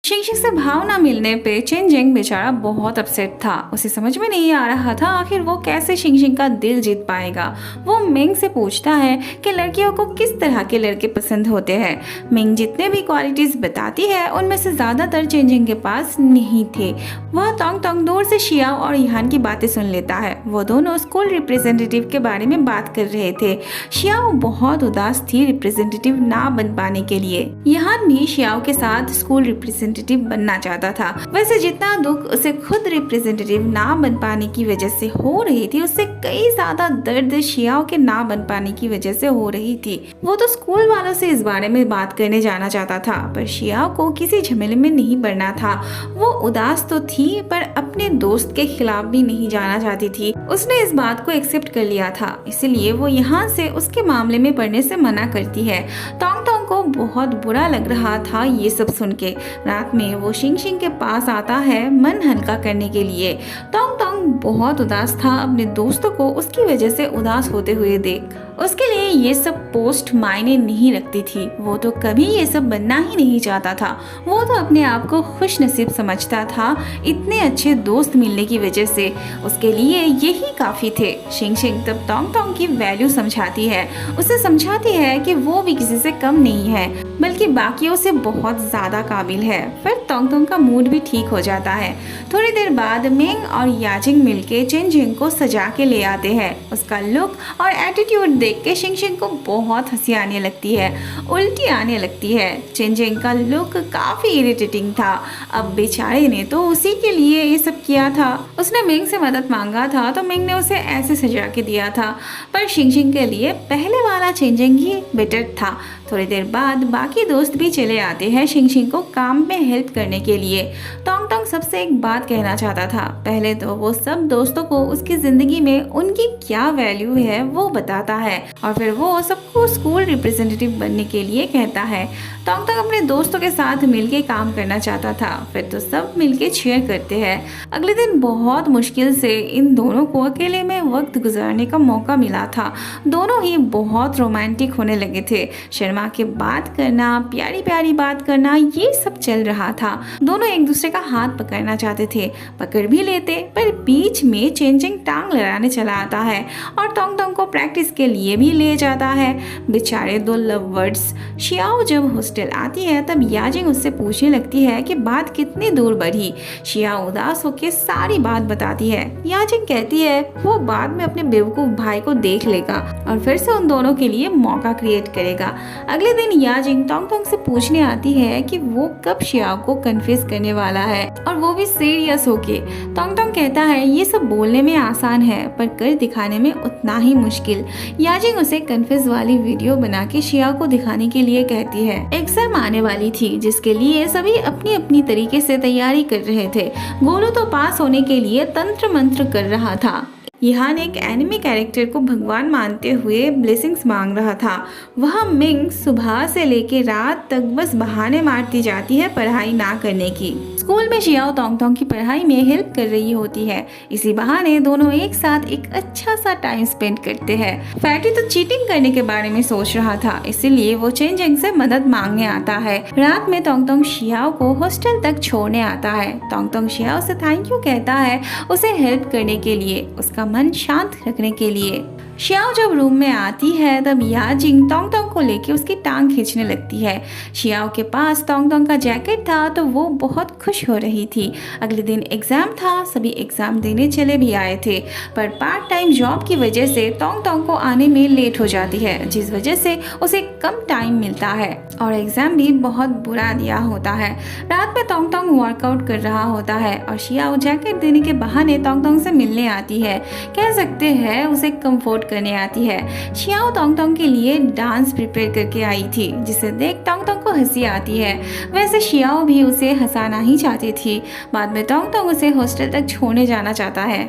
शिक्षक से भाव ना मिलने पे चिनजिंग बेचारा बहुत अपसेट था। उसे समझ में नहीं आ रहा था आखिर वो कैसे शिंगशिंग का दिल जीत पाएगा। वो मिंग से पूछता है कि लड़कियों को किस तरह के लड़के पसंद होते हैं। मिंग जितने भी क्वालिटीज बताती है उनमें से ज्यादातर चिनजिंग के पास नहीं थे। वह तोंग तोंग दूर से शियाओ और यहान की बातें सुन लेता है। वो दोनों स्कूल रिप्रेजेंटेटिव के बारे में बात कर रहे थे। शियाओ बहुत उदास थी रिप्रेजेंटेटिव ना बन पाने के लिए। यहान भी शियाओ के साथ स्कूल रिप्रेजेंटेटिव बनना चाहता था। वैसे जितना दुख उसे खुद रिप्रेजेंटेटिव ना बन पाने की वजह से हो रही थी, उससे कई ज्यादा दर्द शियाओ के ना बन पाने की वजह से हो रही थी। वो तो स्कूल वालों से इस बारे में बात करने जाना चाहता था, पर शियाओ को किसी झमेले में नहीं पड़ना था। वो उदास तो थी पर अपने दोस्त के खिलाफ भी नहीं जाना चाहती थी। उसने इस बात को एक्सेप्ट कर लिया था, इसलिए वो यहाँ से उसके मामले में पढ़ने से मना करती है। तोंग तोंग को बहुत बुरा लग रहा था ये सब सुन के। रात में वो शिंगशिंग के पास आता है मन हल्का करने के लिए। तोंग तोंग बहुत उदास था अपने दोस्तों को उसकी वजह से उदास होते हुए देख। उसके लिए ये सब पोस्ट मायने नहीं रखती थी। वो तो कभी ये सब बनना ही नहीं चाहता था। वो तो अपने आप को खुश नसीब समझता था इतने अच्छे दोस्त मिलने की वजह से। उसके लिए यही काफी थे। शिंगशिंग तब तोंग तोंग की वैल्यू समझाती है। उसे समझाती है कि वो भी किसी से कम नहीं है, बल्कि बाकियों से बहुत ज्यादा काबिल है। फिर तोंग तोंग का मूड भी ठीक हो जाता है। थोड़ी देर बाद मिंग और याजिंग मिलके चिनजिंग को सजा के ले आते हैं। उसका लुक और एटीट्यूड देख के शिंगशिंग को बहुत हंसी आने लगती है, उल्टी आने लगती है। चिनजिंग का लुक काफी इरिटेटिंग था। अब बेचारे ने तो उसी के लिए ये सब किया था। उसने मिंग से मदद मांगा था तो मिंग ने उसे ऐसे सजा के दिया था, पर शिंगशिंग के लिए पहले वाला चिनजिंग ही बेटर था। थोड़ी देर बाद बाकी दोस्त भी चले आते हैं शिंगशिंग को काम में हेल्प करने के लिए। तोंग तोंग सबसे एक बात कहना चाहता था। पहले तो वो सब दोस्तों को उसकी जिंदगी में उनकी क्या वैल्यू है वो बताता है, और फिर वो सबको स्कूल रिप्रेजेंटेटिव बनने के लिए कहता है। तोंग तोंग अपने दोस्तों के साथ मिलके काम करना चाहता था। फिर तो सब मिलके cheer करते हैं। अगले दिन बहुत मुश्किल से इन दोनों को अकेले में वक्त गुजारने का मौका मिला था। दोनों ही बहुत रोमांटिक होने लगे थे। शर्मा के बात करना, प्यारी प्यारी बात करना, ये सब चल रहा था। दोनों एक दूसरे का हाथ पकड़ना चाहते थे, पकड़ भी लेते, पर बीच में चिनजिंग टांग लड़ाने चला आता है और तोंग तोंग को प्रैक्टिस के लिए भी ले जाता है। बेचारे दो लवर्स। शियाओ जब हॉस्टल आती है तब याजिंग उससे पूछने लगती है कि बात कितनी दूर बढ़ी। शियाओ उदास होकर सारी बात बताती है। याजिंग कहती है वो बाद में अपने बेवकूफ भाई को देख लेगा और फिर से उन दोनों के लिए मौका क्रिएट करेगा। अगले दिन याजिंग तोंग तोंग से पूछने आती है कि वो कब शियाओ को कन्फेस करने वाला है, और वो भी सीरियस होके। तोंग तोंग कहता है ये सब बोलने में आसान है पर कर दिखाने में उतना ही मुश्किल। याजिंग उसे कन्फेस वाली वीडियो बना के शियाओ को दिखाने के लिए कहती है। एग्जाम आने वाली थी जिसके लिए सभी अपनी अपनी तरीके से तैयारी कर रहे थे। गोलू तो पास होने के लिए तंत्र मंत्र कर रहा था। यहाँ एक एनिमी कैरेक्टर को भगवान मानते हुए ब्लेसिंग्स मांग रहा था। वह मिंग सुबह से लेके रात तक बस बहाने मारती जाती है पढ़ाई ना करने की। स्कूल में शियाओ तोंग तोंग की पढ़ाई में हेल्प कर रही होती है। इसी बहाने दोनों एक साथ एक अच्छा सा टाइम स्पेंड करते हैं। फैटी तो चीटिंग करने के बारे में सोच रहा था, इसीलिए वो चिनजिंग से मदद मांगने आता है। रात में तोंग तोंग शियाओ को हॉस्टल तक छोड़ने आता है। तोंग तोंग शियाओ से थैंक यू कहता है उसे हेल्प करने के लिए, उसका मन शांत रखने के लिए। शियाओ जब रूम में आती है तब याजिंग तोंग तोंग को लेके उसकी टांग खींचने लगती है। शियाओ के पास तोंग तोंग का जैकेट था तो वो बहुत खुश हो रही थी। अगले दिन एग्जाम था, सभी एग्जाम देने चले भी आए थे, पर पार्ट टाइम जॉब की वजह से तोंग तोंग को आने में लेट हो जाती है, जिस वजह से उसे कम टाइम मिलता है और एग्जाम भी बहुत बुरा दिया होता है। रात में तोंग तोंग वर्कआउट कर रहा होता है और शियाओ जैकेट देने के बहाने तोंग तोंग से मिलने आती है। कह सकते हैं उसे कंफर्ट करने आती है। शियाओ तोंग तोंग के लिए डांस प्रिपेयर करके आई थी, जिसे देख तोंग तोंग को हंसी आती है। वैसे शियाओ भी उसे हंसाना ही चाहती थी। बाद में तोंग तोंग उसे हॉस्टल तक छोड़ने जाना चाहता है।